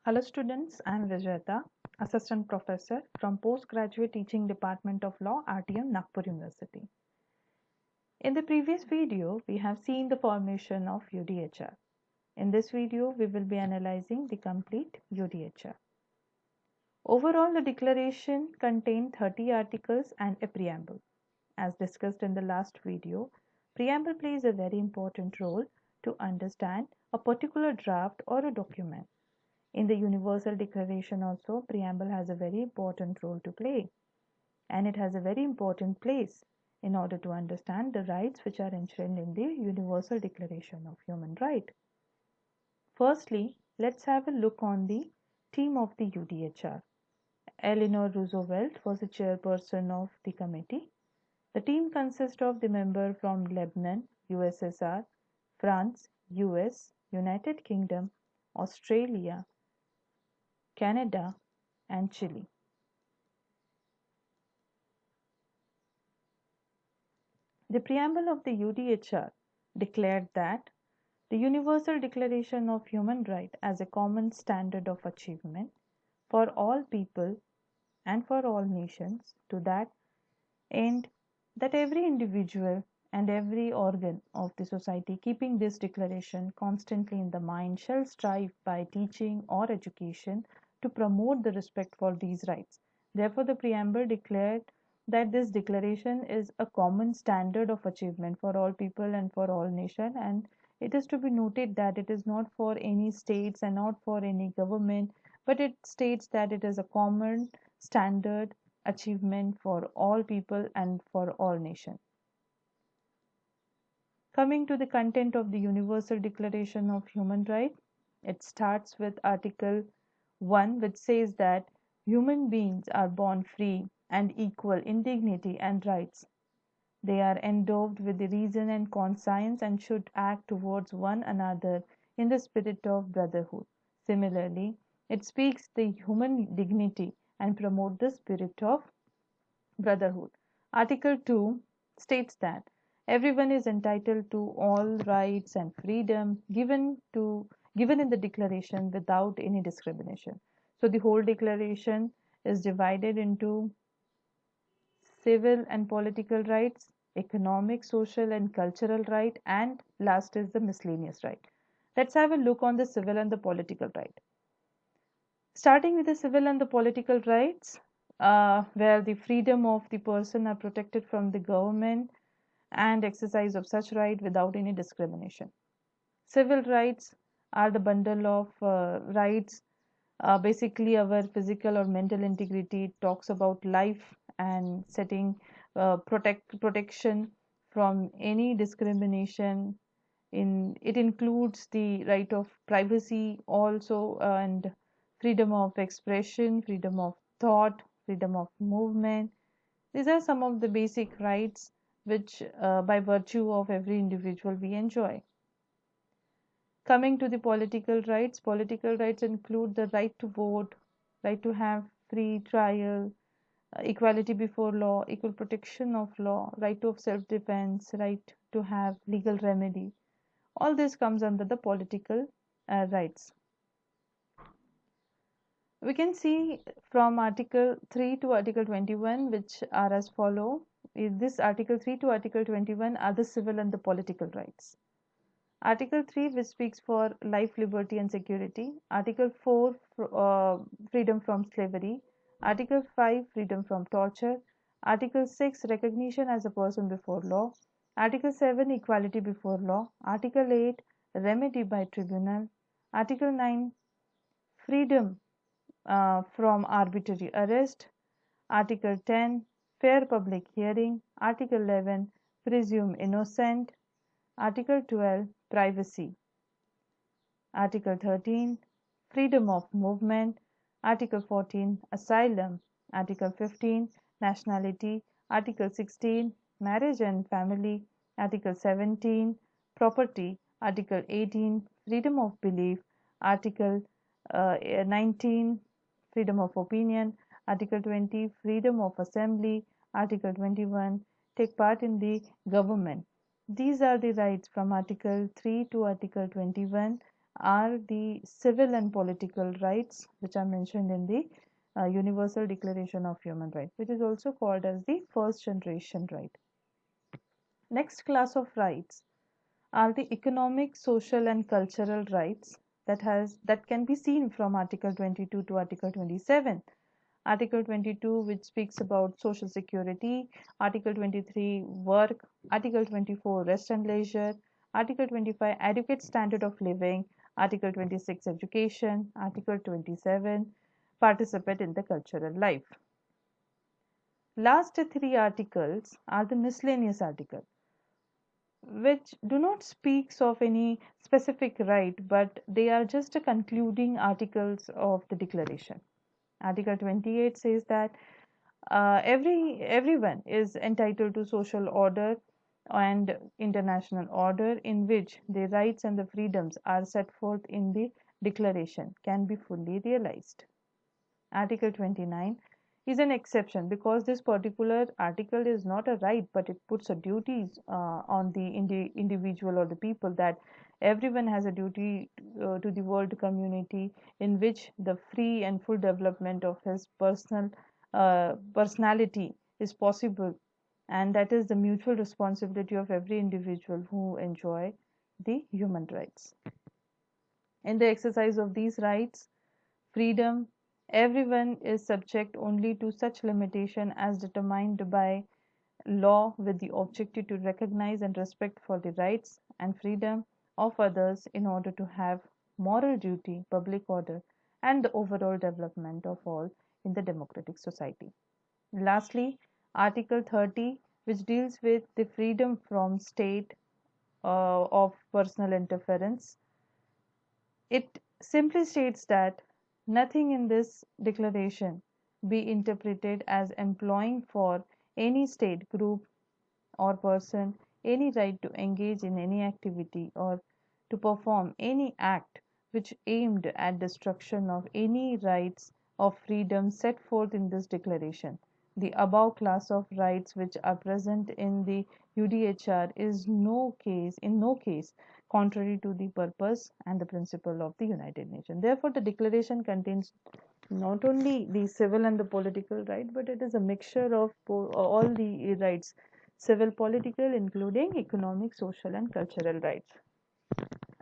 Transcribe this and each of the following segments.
Hello students, I am Vijayata, Assistant Professor from Postgraduate Teaching Department of Law, RTM, Nagpur University. In the previous video, we have seen the formation of UDHR. In this video, we will be analyzing the complete UDHR. Overall, the declaration contained 30 articles and a preamble. As discussed in the last video, preamble plays a very important role to understand a particular draft or a document. In the Universal Declaration also, preamble has a very important role to play, and it has a very important place in order to understand the rights which are enshrined in the Universal Declaration of Human Rights. Firstly, let's have a look on the team of the UDHR. Eleanor Roosevelt was the chairperson of the committee. The team consists of the member from Lebanon, USSR, France, US, United Kingdom, Australia, Canada, and Chile. The preamble of the UDHR declared that the Universal Declaration of Human Rights as a common standard of achievement for all people and for all nations, to that end that every individual and every organ of the society keeping this declaration constantly in the mind shall strive by teaching or education to promote the respect for these rights. Therefore, the preamble declared that this declaration is a common standard of achievement for all people and for all nations, and it is to be noted that it is not for any states and not for any government, but it states that it is a common standard achievement for all people and for all nations. Coming to the content of the Universal Declaration of Human Rights, it starts with Article 1, which says that human beings are born free and equal in dignity and rights. They are endowed with the reason and conscience and should act towards one another in the spirit of brotherhood. Similarly, it speaks the human dignity and promote the spirit of brotherhood. Article 2 states that everyone is entitled to all rights and freedom given in the declaration without any discrimination. So the whole declaration is divided into civil and political rights, economic, social and cultural right, and last is the miscellaneous right. Let's have a look on the civil and the political right. Starting with the civil and the political rights, where the freedom of the person are protected from the government and exercise of such right without any discrimination. Civil rights are the bundle of rights, basically our physical or mental integrity. It talks about life and setting protection from any discrimination. It includes the right of privacy also, and freedom of expression, freedom of thought, freedom of movement. These are some of the basic rights which, by virtue of every individual, we enjoy. Coming to the political rights include the right to vote, right to have free trial, equality before law, equal protection of law, right to self-defense, right to have legal remedy. All this comes under the political rights. We can see from Article 3 to Article 21, which are as follow. This Article 3 to Article 21 are the civil and the political rights. Article 3, which speaks for life, liberty, and security. Article 4, freedom from slavery. Article 5, freedom from torture. Article 6, recognition as a person before law. Article 7, equality before law. Article 8, remedy by tribunal. Article 9, freedom from arbitrary arrest. Article 10, fair public hearing. Article 11, presume innocent. Article 12, privacy. Article 13, freedom of movement. Article 14, asylum. Article 15, nationality. Article 16, marriage and family. Article 17, property. Article 18, freedom of belief. Article 19, freedom of opinion. Article 20, freedom of assembly. Article 21, take part in the government. These are the rights from Article 3 to Article 21 are the civil and political rights which are mentioned in the Universal Declaration of Human Rights, which is also called as the first generation right. Next class of rights are the economic, social, and cultural rights that can be seen from Article 22 to Article 27. Article 22, which speaks about social security, Article 23, work, Article 24, rest and leisure, Article 25, adequate standard of living, Article 26, education, Article 27, participate in the cultural life. Last three articles are the miscellaneous articles, which do not speaks of any specific right, but they are just a concluding articles of the declaration. Article 28 says that everyone is entitled to social order and international order in which the rights and the freedoms are set forth in the declaration can be fully realized. Article 29 is an exception because this particular article is not a right, but it puts a duties on the individual or the people, that everyone has a duty to the world community in which the free and full development of his personality is possible, and that is the mutual responsibility of every individual who enjoy the human rights. In the exercise of these rights, freedom, everyone is subject only to such limitation as determined by law with the objective to recognize and respect for the rights and freedom of others in order to have moral duty, public order, and the overall development of all in the democratic society. Lastly, Article 30, which deals with the freedom from state of personal interference. It simply states that nothing in this declaration be interpreted as employing for any state, group, or person any right to engage in any activity or to perform any act which aimed at destruction of any rights of freedom set forth in this declaration. The above class of rights which are present in the UDHR is in no case contrary to the purpose and the principle of the United Nations. Therefore, the declaration contains not only the civil and the political right, but it is a mixture of all the rights, civil, political, including economic, social, and cultural rights.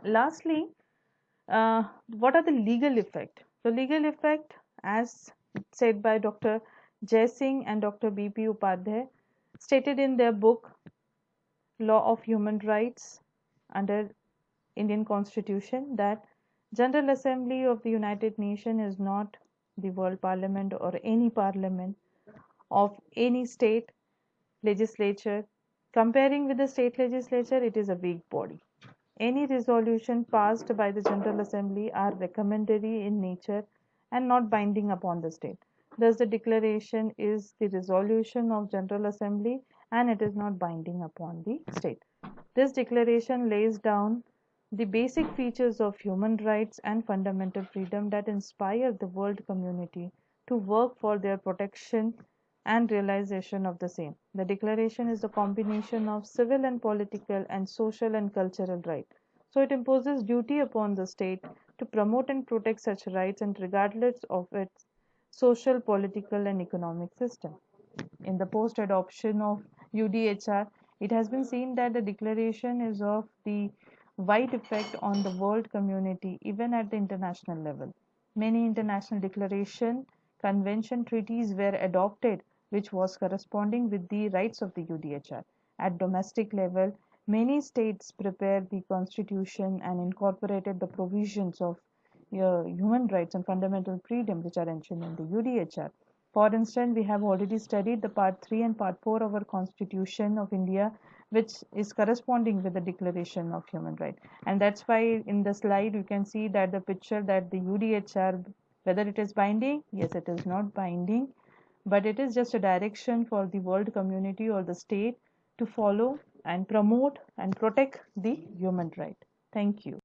Lastly, what are the legal effect? The legal effect, as said by Dr. Jai Singh and Dr. B.P. Upadhyay, stated in their book Law of Human Rights under Indian Constitution, that General Assembly of the United Nations is not the world parliament or any parliament of any state legislature. Comparing with the state legislature, it is a weak body. Any resolution passed by the General Assembly are recommendatory in nature and not binding upon the state. Thus, the declaration is the resolution of General Assembly and it is not binding upon the state. This declaration lays down the basic features of human rights and fundamental freedom that inspire the world community to work for their protection and realization of the same. The declaration is a combination of civil and political and social and cultural rights. So it imposes duty upon the state to promote and protect such rights and regardless of its social, political and economic system. In the post adoption of UDHR, it has been seen that the declaration is of the wide effect on the world community, even at the international level. Many international declaration, convention, treaties were adopted, which was corresponding with the rights of the UDHR. At domestic level, many states prepared the constitution and incorporated the provisions of human rights and fundamental freedom which are mentioned in the UDHR. For instance, we have already studied the part 3 and part 4 of our Constitution of India, which is corresponding with the Declaration of Human Rights. And that's why in the slide you can see that the picture that the UDHR, whether it is binding, yes, it is not binding, but it is just a direction for the world community or the state to follow and promote and protect the human right. Thank you.